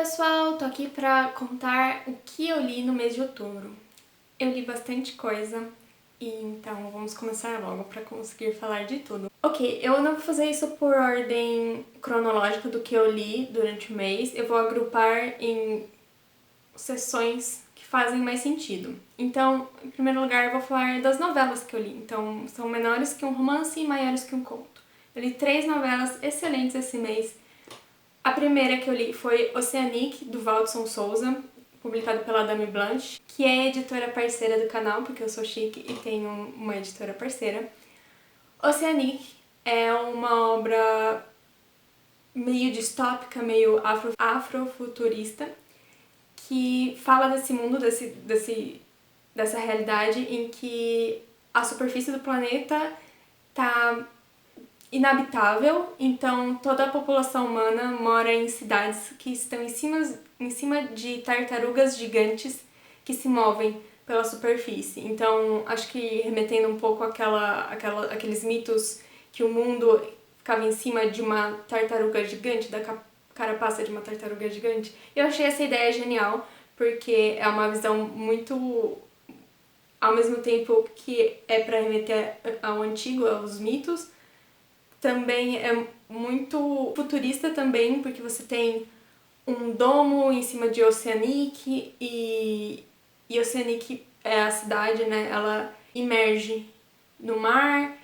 pessoal, tô aqui pra contar o que eu li no mês de outubro. Eu li bastante coisa, e então vamos começar logo pra conseguir falar de tudo. Ok, eu não vou fazer isso por ordem cronológica do que eu li durante o mês, eu vou agrupar em sessões que fazem mais sentido. Então, em primeiro lugar, eu vou falar das novelas que eu li. Então, são menores que um romance e maiores que um conto. Eu li 3 novelas excelentes esse mês. A primeira que eu li foi Oceanic, do Valdson Souza, publicado pela Dame Blanche, que é editora parceira do canal, porque eu sou chique e tenho uma editora parceira. Oceanic é uma obra meio distópica, meio afrofuturista, que fala desse mundo, dessa realidade em que a superfície do planeta tá inabitável, então toda a população humana mora em cidades que estão em cima de tartarugas gigantes que se movem pela superfície. Então, acho que remetendo um pouco aqueles mitos que o mundo ficava em cima de uma tartaruga gigante, da carapaça de uma tartaruga gigante. Eu achei essa ideia genial, porque é uma visão muito, ao mesmo tempo que é para remeter ao antigo, aos mitos, também é muito futurista também, porque você tem um domo em cima de Oceanic e Oceanic é a cidade, né? Ela emerge no mar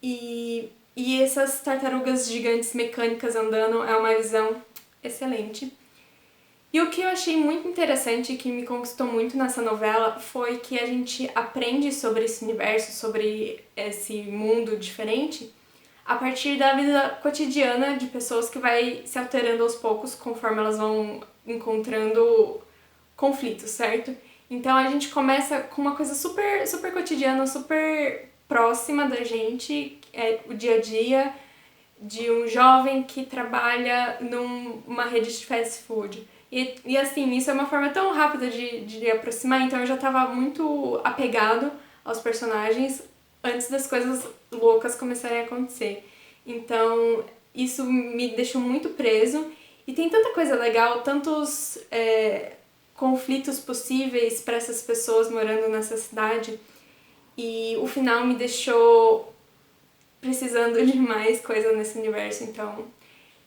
e essas tartarugas gigantes mecânicas andando é uma visão excelente. E o que eu achei muito interessante e que me conquistou muito nessa novela foi que a gente aprende sobre esse universo, sobre esse mundo diferente, a partir da vida cotidiana de pessoas que vai se alterando aos poucos conforme elas vão encontrando conflitos, certo? Então a gente começa com uma coisa super cotidiana, super próxima da gente, é o dia a dia de um jovem que trabalha numa rede de fast food. E assim, isso é uma forma tão rápida de aproximar, então eu já tava muito apegado aos personagens antes das coisas loucas começarem a acontecer. Então, isso me deixou muito preso. E tem tanta coisa legal, tantos conflitos possíveis para essas pessoas morando nessa cidade. E o final me deixou precisando de mais coisa nesse universo. Então,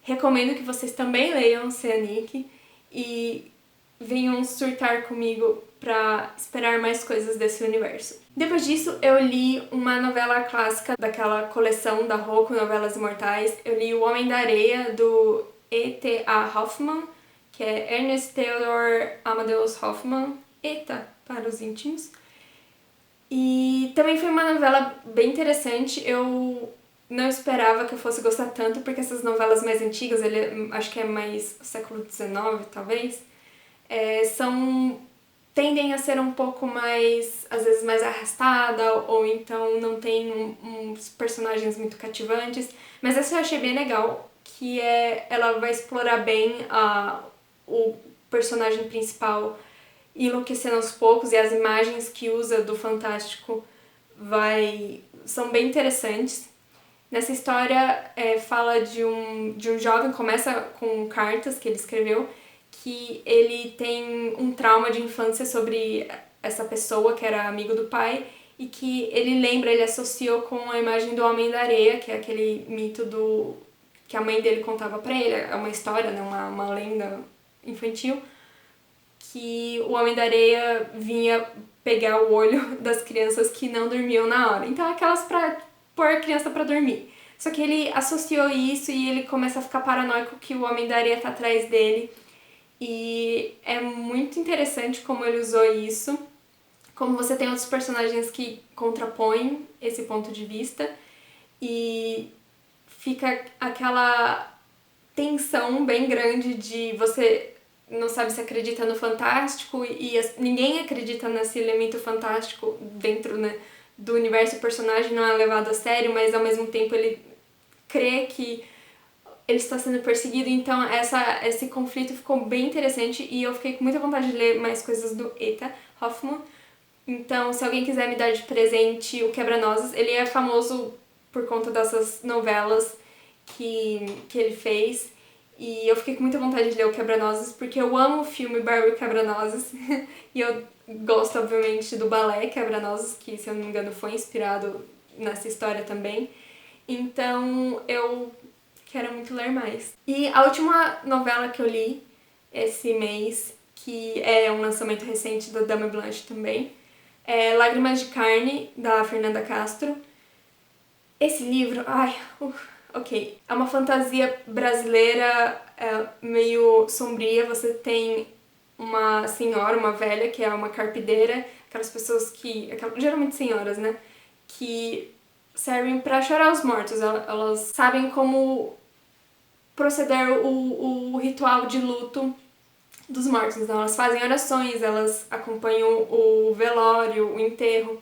recomendo que vocês também leiam Oceanic e venham surtar comigo pra esperar mais coisas desse universo. Depois disso, eu li uma novela clássica daquela coleção da Rocco, Novelas Imortais. Eu li O Homem da Areia, do E.T.A. Hoffmann, que é Ernest Theodor Amadeus Hoffmann, ETA para os íntimos. E também foi uma novela bem interessante. Eu não esperava que eu fosse gostar tanto, porque essas novelas mais antigas, acho que é mais século XIX, talvez, tendem a ser um pouco mais, às vezes, mais arrastada, ou então não tem uns personagens muito cativantes. Mas essa eu achei bem legal, que ela vai explorar bem o personagem principal enlouquecendo aos poucos, e as imagens que usa do fantástico são bem interessantes. Nessa história fala de um jovem, começa com cartas que ele escreveu, que ele tem um trauma de infância sobre essa pessoa que era amigo do pai, e que ele associou com a imagem do Homem da Areia, que é aquele mito que a mãe dele contava pra ele, é uma história, né, uma lenda infantil, que o Homem da Areia vinha pegar o olho das crianças que não dormiam na hora. Então, aquelas pra pôr a criança pra dormir. Só que ele associou isso e ele começa a ficar paranoico que o Homem da Areia tá atrás dele. E é muito interessante como ele usou isso. Como você tem outros personagens que contrapõem esse ponto de vista. E fica aquela tensão bem grande de você não sabe se acredita no fantástico e ninguém acredita nesse elemento fantástico dentro, né, do universo. O personagem não é levado a sério, mas ao mesmo tempo ele crê que ele está sendo perseguido. Então esse conflito ficou bem interessante e eu fiquei com muita vontade de ler mais coisas do E.T.A. Hoffmann. Então, se alguém quiser me dar de presente o Quebra-Nozes, ele é famoso por conta dessas novelas que ele fez. E eu fiquei com muita vontade de ler o Quebra-Nozes, porque eu amo o filme Barbie Quebra-Nozes. E eu gosto, obviamente, do balé Quebra-Nozes, que, se eu não me engano, foi inspirado nessa história também. Então, eu quero muito ler mais. E a última novela que eu li esse mês, que é um lançamento recente da Dame Blanche também, é Lágrimas de Carne, da Fernanda Castro. Esse livro, ok, é uma fantasia brasileira meio sombria. Você tem uma senhora, uma velha, que é uma carpideira, aquelas pessoas que, geralmente senhoras, né, que servem pra chorar os mortos. Elas sabem como proceder o ritual de luto dos mortos. Então elas fazem orações, elas acompanham o velório, o enterro.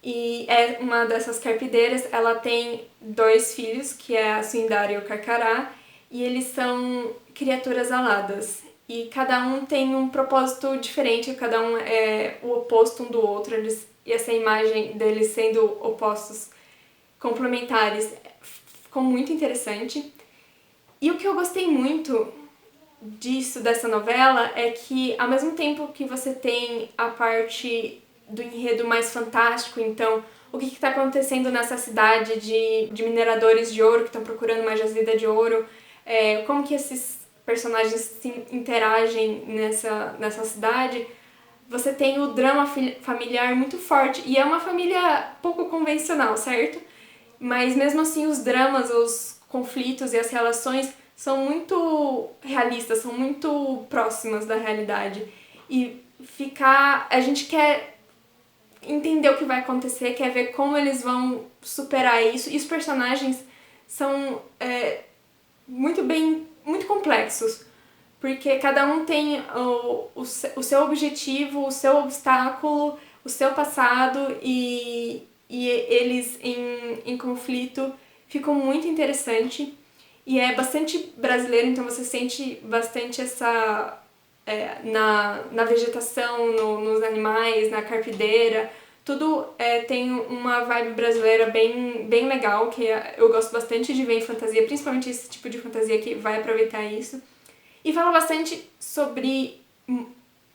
E é uma dessas carpideiras. Ela tem 2 filhos, que é a Suindara e o Carcará, e eles são criaturas aladas. E cada um tem um propósito diferente, cada um é o oposto um do outro. E essa imagem deles sendo opostos complementares ficou muito interessante. E o que eu gostei muito dessa novela, é que ao mesmo tempo que você tem a parte do enredo mais fantástico, então o que está acontecendo nessa cidade de mineradores de ouro que estão procurando uma jazida de ouro, como que esses personagens se interagem nessa cidade, você tem o drama familiar muito forte, e é uma família pouco convencional, certo? Mas mesmo assim os dramas, os conflitos e as relações são muito realistas, são muito próximas da realidade. E a gente quer entender o que vai acontecer, quer ver como eles vão superar isso. E os personagens são muito complexos, porque cada um tem o seu objetivo, o seu obstáculo, o seu passado, e eles em conflito. Ficam muito interessante. E é bastante brasileiro, então você sente bastante essa... na vegetação, nos animais, na carpideira. Tudo tem uma vibe brasileira bem legal, que eu gosto bastante de ver em fantasia, principalmente esse tipo de fantasia que vai aproveitar isso. E fala bastante sobre,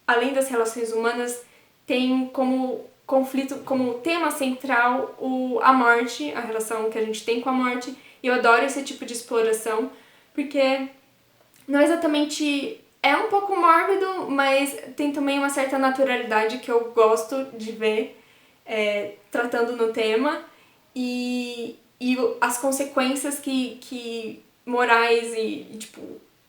além das relações humanas, tem como conflito, como tema central a morte, a relação que a gente tem com a morte. E eu adoro esse tipo de exploração, porque não exatamente... É um pouco mórbido, mas tem também uma certa naturalidade que eu gosto de ver tratando no tema, e as consequências que morais e tipo,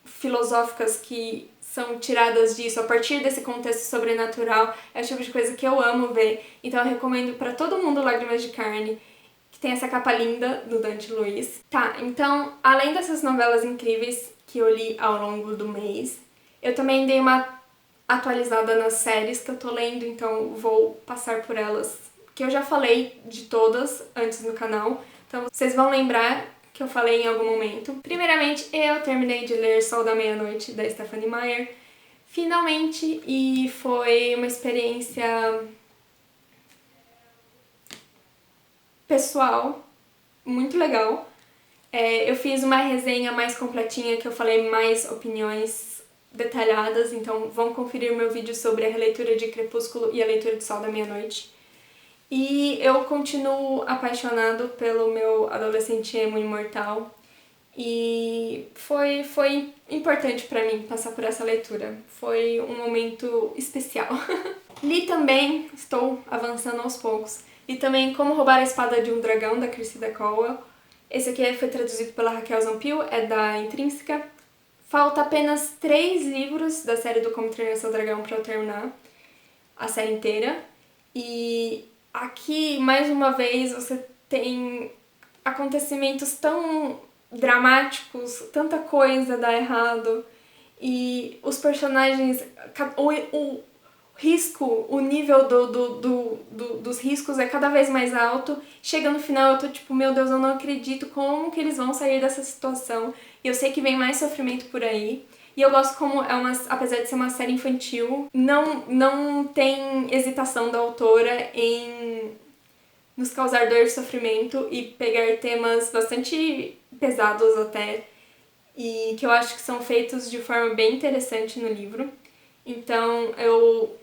filosóficas que são tiradas disso a partir desse contexto sobrenatural. É o tipo de coisa que eu amo ver. Então eu recomendo pra todo mundo Lágrimas de Carne, que tem essa capa linda do Dante Luiz. Tá, então, além dessas novelas incríveis que eu li ao longo do mês, eu também dei uma atualizada nas séries que eu tô lendo, então vou passar por elas, que eu já falei de todas antes no canal, então vocês vão lembrar que eu falei em algum momento. Primeiramente, eu terminei de ler Sol da Meia-Noite, da Stephenie Meyer, finalmente, e foi uma experiência pessoal muito legal. Eu fiz uma resenha mais completinha, que eu falei mais opiniões detalhadas, então vão conferir meu vídeo sobre a releitura de Crepúsculo e a leitura de Sol da Meia-Noite. E eu continuo apaixonado pelo meu adolescente emo imortal, e foi importante pra mim passar por essa leitura. Foi um momento especial. Li também, estou avançando aos poucos, li também Como Roubar a Espada de um Dragão, da Cressida Cowell. Esse aqui foi traduzido pela Raquel Zampil, é da Intrínseca. Falta apenas 3 livros da série do Como Treinar Seu Dragão pra eu terminar a série inteira. E aqui, mais uma vez, você tem acontecimentos tão dramáticos, tanta coisa dá errado, e os personagens, o risco, o nível dos riscos é cada vez mais alto. Chega no final eu tô tipo, meu Deus, eu não acredito como que eles vão sair dessa situação, e eu sei que vem mais sofrimento por aí. E eu gosto como apesar de ser uma série infantil, não tem hesitação da autora em nos causar dor e sofrimento e pegar temas bastante pesados até, e que eu acho que são feitos de forma bem interessante no livro. Então eu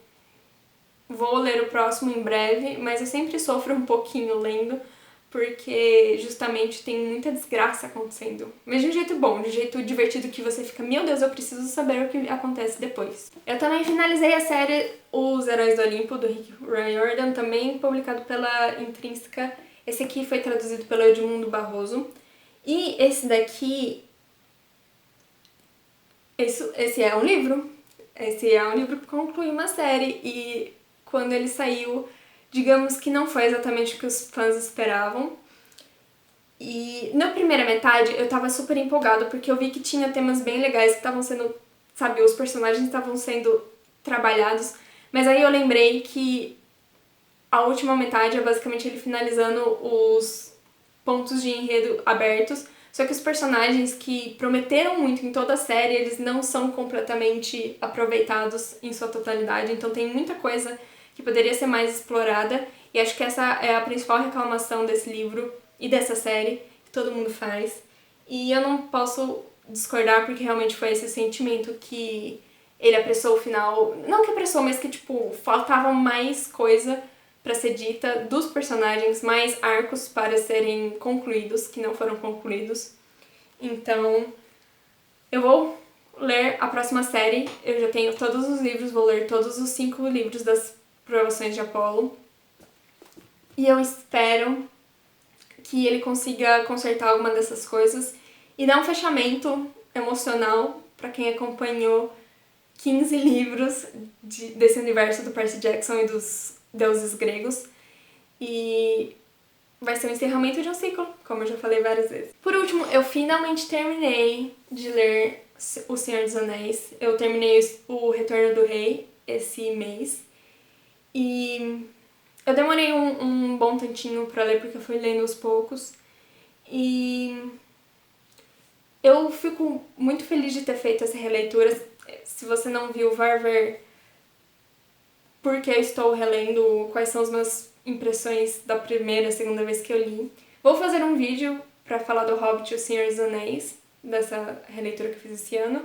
vou ler o próximo em breve, mas eu sempre sofro um pouquinho lendo, porque justamente tem muita desgraça acontecendo. Mas de um jeito bom, de um jeito divertido que você fica, meu Deus, eu preciso saber o que acontece depois. Eu também finalizei a série Os Heróis do Olimpo, do Rick Riordan, também publicado pela Intrínseca. Esse aqui foi traduzido pelo Edmundo Barroso. E esse daqui... Esse é um livro. Esse é um livro que conclui uma série e quando ele saiu, digamos que não foi exatamente o que os fãs esperavam. E na primeira metade eu tava super empolgada porque eu vi que tinha temas bem legais que estavam sendo, sabe, os personagens estavam sendo trabalhados, mas aí eu lembrei que a última metade é basicamente ele finalizando os pontos de enredo abertos, só que os personagens que prometeram muito em toda a série, eles não são completamente aproveitados em sua totalidade, então tem muita coisa que poderia ser mais explorada, e acho que essa é a principal reclamação desse livro e dessa série, que todo mundo faz. E eu não posso discordar porque realmente foi esse sentimento que ele apressou o final, não que apressou, mas que tipo, faltava mais coisa para ser dita dos personagens, mais arcos para serem concluídos, que não foram concluídos. Então, eu vou ler a próxima série, eu já tenho todos os livros, vou ler todos os 5 livros das Provações de Apolo. E eu espero que ele consiga consertar alguma dessas coisas e dar um fechamento emocional para quem acompanhou 15 livros desse universo do Percy Jackson e dos deuses gregos. E vai ser o encerramento de um ciclo, como eu já falei várias vezes. Por último, eu finalmente terminei de ler O Senhor dos Anéis. Eu terminei o Retorno do Rei esse mês. E eu demorei um bom tantinho pra ler, porque eu fui lendo aos poucos. E eu fico muito feliz de ter feito essa releitura. Se você não viu, vai ver por que eu estou relendo, quais são as minhas impressões da primeira e segunda vez que eu li. Vou fazer um vídeo pra falar do Hobbit e O Senhor dos Anéis, dessa releitura que eu fiz esse ano.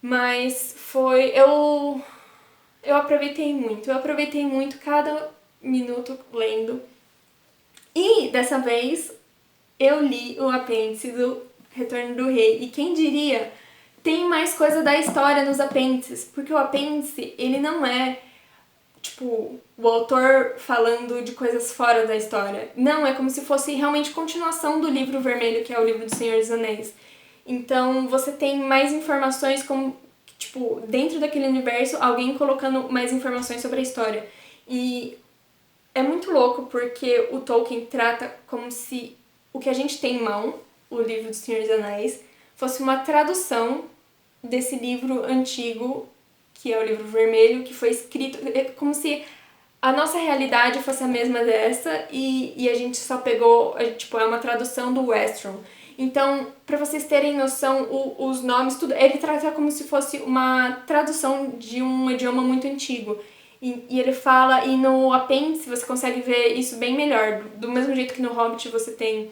Mas foi... Eu aproveitei muito cada minuto lendo. E dessa vez eu li o apêndice do Retorno do Rei. E quem diria, tem mais coisa da história nos apêndices, porque o apêndice, ele não é tipo o autor falando de coisas fora da história. Não, é como se fosse realmente continuação do livro vermelho, que é o livro do Senhor dos Anéis. Então você tem mais informações como, tipo, dentro daquele universo, alguém colocando mais informações sobre a história. E é muito louco porque o Tolkien trata como se o que a gente tem em mão, o livro do Senhor dos Anéis, fosse uma tradução desse livro antigo, que é o livro vermelho, que foi escrito... É como se a nossa realidade fosse a mesma dessa e a gente só pegou... Tipo, é uma tradução do Westron. Então, pra vocês terem noção, os nomes, tudo, ele trata como se fosse uma tradução de um idioma muito antigo. E ele fala, e no apêndice você consegue ver isso bem melhor. Do mesmo jeito que no Hobbit você tem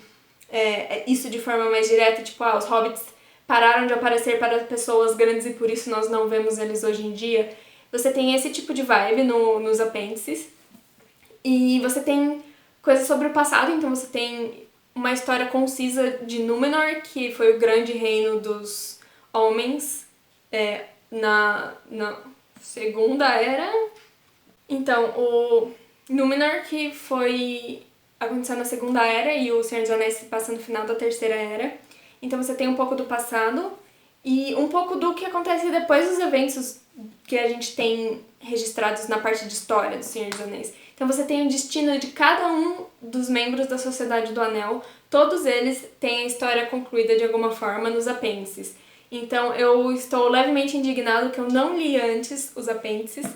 isso de forma mais direta, tipo, os Hobbits pararam de aparecer para pessoas grandes e por isso nós não vemos eles hoje em dia. Você tem esse tipo de vibe nos apêndices. E você tem coisas sobre o passado, então você tem uma história concisa de Númenor, que foi o grande reino dos homens na Segunda Era. Então, o Númenor, que foi acontecendo na Segunda Era, e o Senhor dos Anéis se passa no final da Terceira Era. Então você tem um pouco do passado e um pouco do que acontece depois dos eventos que a gente tem registrados na parte de história do Senhor dos Anéis. Então você tem o destino de cada um dos membros da Sociedade do Anel, todos eles têm a história concluída de alguma forma nos apêndices. Então eu estou levemente indignado que eu não li antes os apêndices,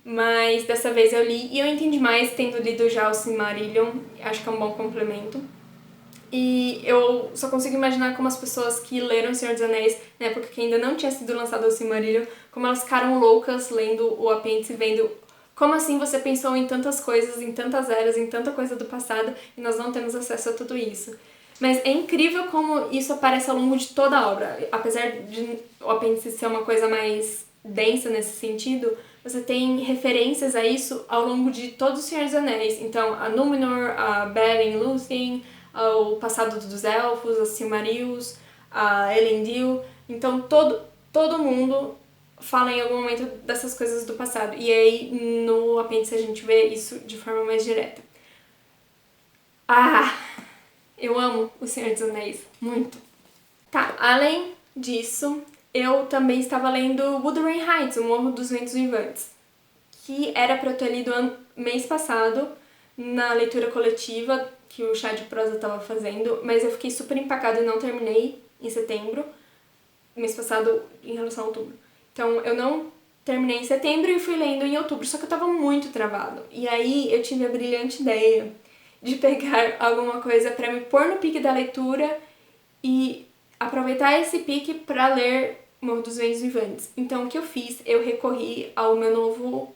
mas dessa vez eu li e eu entendi mais tendo lido já o Silmarillion, acho que é um bom complemento. E eu só consigo imaginar como as pessoas que leram O Senhor dos Anéis, na época que ainda não tinha sido lançado o Silmarillion, como elas ficaram loucas lendo o apêndice, vendo como assim você pensou em tantas coisas, em tantas eras, em tanta coisa do passado, e nós não temos acesso a tudo isso. Mas é incrível como isso aparece ao longo de toda a obra. Apesar de o apêndice ser uma coisa mais densa nesse sentido, você tem referências a isso ao longo de todo o Senhor dos Anéis. Então, a Númenor, a Beren e Lúthien, o passado dos Elfos, a Silmarils, a Elendil. Então, todo mundo fala em algum momento dessas coisas do passado. E aí, no apêndice, a gente vê isso de forma mais direta. Ah! Eu amo O Senhor dos Anéis, muito. Tá, além disso, eu também estava lendo Wuthering Heights, O Morro dos Ventos Vivantes, que era pra eu ter lido mês passado, na leitura coletiva que o Chá de Prosa estava fazendo, mas eu fiquei super empacada e não terminei em setembro, mês passado em relação a outubro. Então eu não terminei em setembro e fui lendo em outubro, só que eu tava muito travado. E aí eu tive a brilhante ideia de pegar alguma coisa pra me pôr no pique da leitura e aproveitar esse pique pra ler Morro dos Ventos Vivantes. Então o que eu fiz? Eu recorri ao meu novo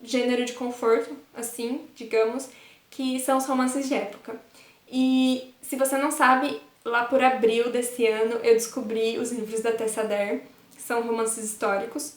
gênero de conforto, assim, digamos, que são os romances de época. E se você não sabe, lá por abril desse ano eu descobri os livros da Tessa Dare, que são romances históricos,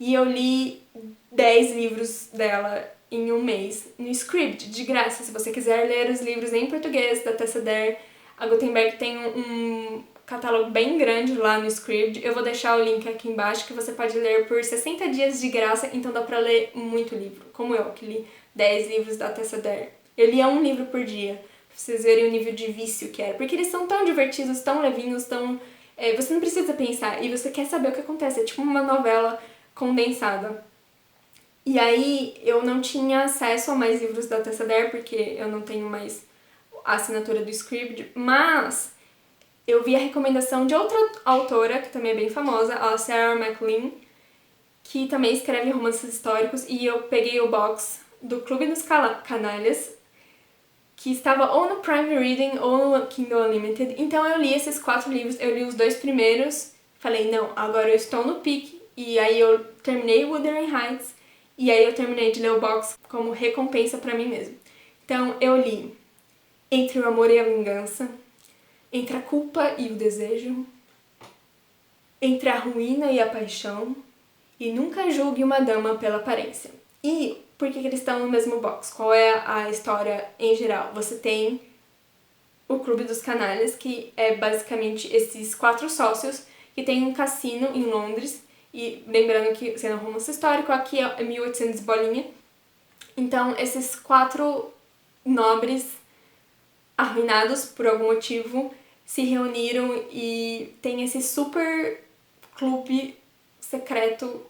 e eu li 10 livros dela em um mês no Scribd, de graça. Se você quiser ler os livros em português da Tessa Dare, a Gutenberg tem um catálogo bem grande lá no Scribd. Eu vou deixar o link aqui embaixo que você pode ler por 60 dias de graça, então dá pra ler muito livro, como eu, que li 10 livros da Tessa Dare. Eu lia um livro por dia, pra vocês verem o nível de vício que era, porque eles são tão divertidos, tão levinhos, tão... você não precisa pensar, e você quer saber o que acontece, é tipo uma novela condensada. E aí eu não tinha acesso a mais livros da Tessa Dare, porque eu não tenho mais a assinatura do Scribd, mas eu vi a recomendação de outra autora, que também é bem famosa, a Sarah MacLean, que também escreve romances históricos, e eu peguei o box do Clube dos Canalhas, que estava ou no Prime Reading ou no Kindle Unlimited. Então eu li esses 4 livros, eu li os 2 primeiros, falei, não, agora eu estou no pique, e aí eu terminei Wuthering Heights, e aí eu terminei de ler o box como recompensa pra mim mesma. Então eu li Entre o Amor e a Vingança, Entre a Culpa e o Desejo, Entre a Ruína e a Paixão, e Nunca Julgue uma Dama pela Aparência. E por que eles estão no mesmo box? Qual é a história em geral? Você tem o Clube dos Canalhas, que é basicamente esses 4 sócios que tem um cassino em Londres, e lembrando que, sendo um romance histórico, aqui é 1800 bolinha. Então, esses 4 nobres arruinados por algum motivo se reuniram e tem esse super clube secreto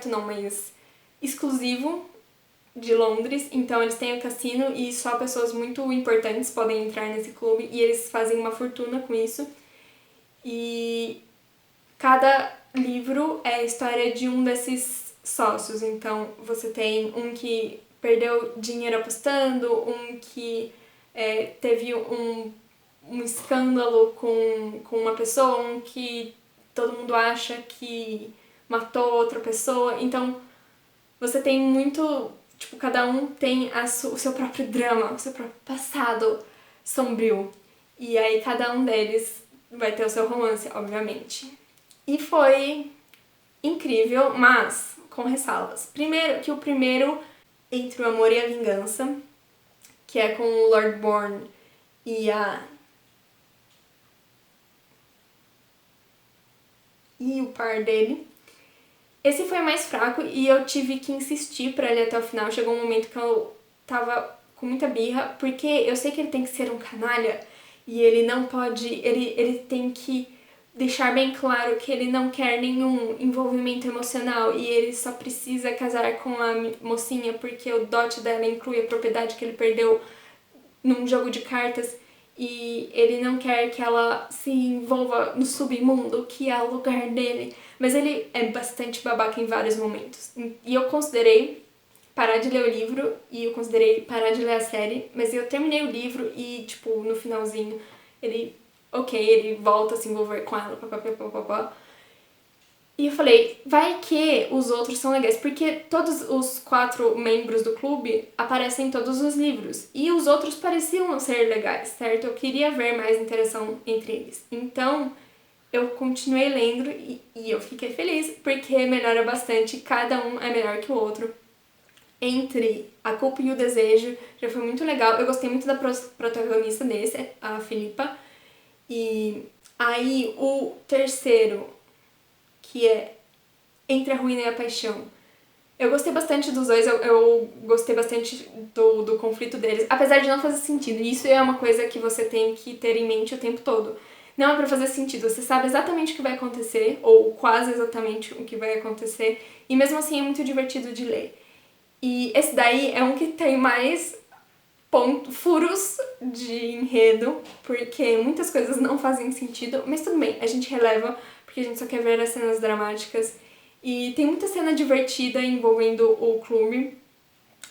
não, mas exclusivo de Londres. Então eles têm o cassino e só pessoas muito importantes podem entrar nesse clube e eles fazem uma fortuna com isso. E cada livro é a história de um desses sócios. Então você tem um que perdeu dinheiro apostando, um que teve um escândalo com uma pessoa, um que todo mundo acha que matou outra pessoa. Então você tem muito... Tipo, cada um tem o seu próprio drama, o seu próprio passado sombrio. E aí cada um deles vai ter o seu romance, obviamente. E foi incrível, mas com ressalvas. Primeiro, que o primeiro, Entre o Amor e a Vingança, que é com o Lord Bourne e o par dele. Esse foi o mais fraco e eu tive que insistir pra ele até o final. Chegou um momento que eu tava com muita birra, porque eu sei que ele tem que ser um canalha e ele não pode... Ele tem que deixar bem claro que ele não quer nenhum envolvimento emocional e ele só precisa casar com a mocinha porque o dote dela inclui a propriedade que ele perdeu num jogo de cartas e ele não quer que ela se envolva no submundo, que é o lugar dele. Mas ele é bastante babaca em vários momentos. E eu considerei parar de ler o livro e eu considerei parar de ler a série, mas eu terminei o livro e, tipo, no finalzinho, ele volta a se envolver com ela, papapá. E eu falei, vai que os outros são legais, porque todos os 4 membros do clube aparecem em todos os livros. E os outros pareciam não ser legais, certo? Eu queria ver mais interação entre eles. Então, eu continuei lendo e eu fiquei feliz, porque melhora bastante, cada um é melhor que o outro. Entre A Culpa e o Desejo, já foi muito legal. Eu gostei muito da protagonista desse, a Filipa. E aí, o terceiro, que é Entre a Ruína e a Paixão. Eu gostei bastante dos dois, eu gostei bastante do conflito deles, apesar de não fazer sentido. E isso é uma coisa que você tem que ter em mente o tempo todo. Não é pra fazer sentido, você sabe exatamente o que vai acontecer, ou quase exatamente o que vai acontecer, e mesmo assim é muito divertido de ler. E esse daí é um que tem mais furos de enredo, porque muitas coisas não fazem sentido, mas tudo bem, a gente releva, porque a gente só quer ver as cenas dramáticas. E tem muita cena divertida envolvendo o clube.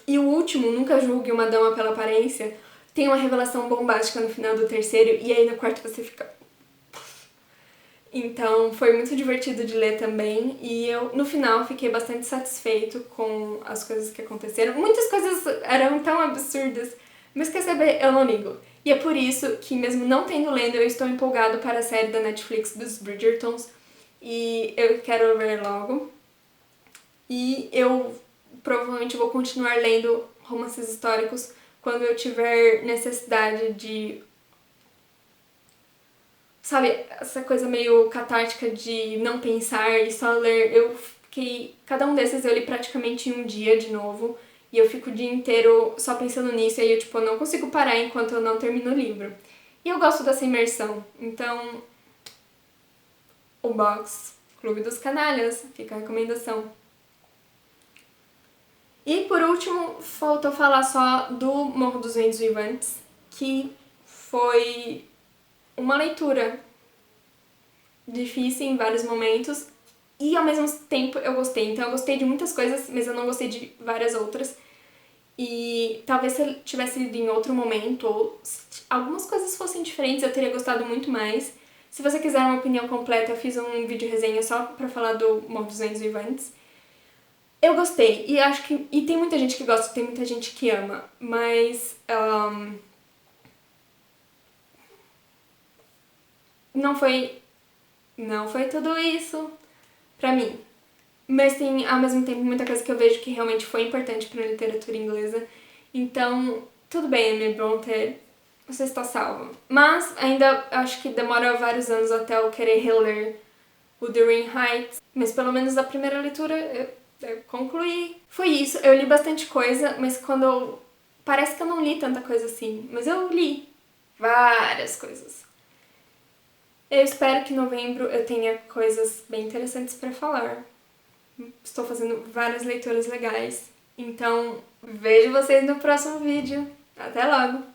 E o último, Nunca Julgue uma Dama pela Aparência, tem uma revelação bombástica no final do terceiro, e aí no quarto você fica... Então foi muito divertido de ler também, e eu no final fiquei bastante satisfeito com as coisas que aconteceram. Muitas coisas eram tão absurdas, mas quer saber, eu não ligo. E é por isso que, mesmo não tendo lendo, eu estou empolgado para a série da Netflix dos Bridgertons, e eu quero ver logo. E eu provavelmente vou continuar lendo romances históricos quando eu tiver necessidade de... Sabe, essa coisa meio catártica de não pensar e só ler. Eu fiquei... Cada um desses eu li praticamente em um dia de novo. E eu fico o dia inteiro só pensando nisso. E aí eu, tipo, não consigo parar enquanto eu não termino o livro. E eu gosto dessa imersão. Então, o box Clube dos Canalhas, fica a recomendação. E por último, faltou falar só do Morro dos Ventos Vivantes, que foi uma leitura difícil em vários momentos e ao mesmo tempo eu gostei. Então eu gostei de muitas coisas, mas eu não gostei de várias outras. E talvez se eu tivesse lido em outro momento ou se algumas coisas fossem diferentes, eu teria gostado muito mais. Se você quiser uma opinião completa, eu fiz um vídeo resenha só pra falar do Morro dos Ventos Vivantes. Eu gostei, e acho que... E tem muita gente que gosta, tem muita gente que ama, mas... não foi tudo isso pra mim. Mas tem, ao mesmo tempo, muita coisa que eu vejo que realmente foi importante pra literatura inglesa. Então, tudo bem, Emily Brontë, você está salva. Mas ainda acho que demora vários anos até eu querer reler o Wuthering Heights. Mas pelo menos a primeira leitura eu concluí. Foi isso, eu li bastante coisa, mas quando eu... Parece que eu não li tanta coisa assim, mas eu li várias coisas. Eu espero que em novembro eu tenha coisas bem interessantes pra falar. Estou fazendo várias leituras legais. Então, vejo vocês no próximo vídeo. Até logo!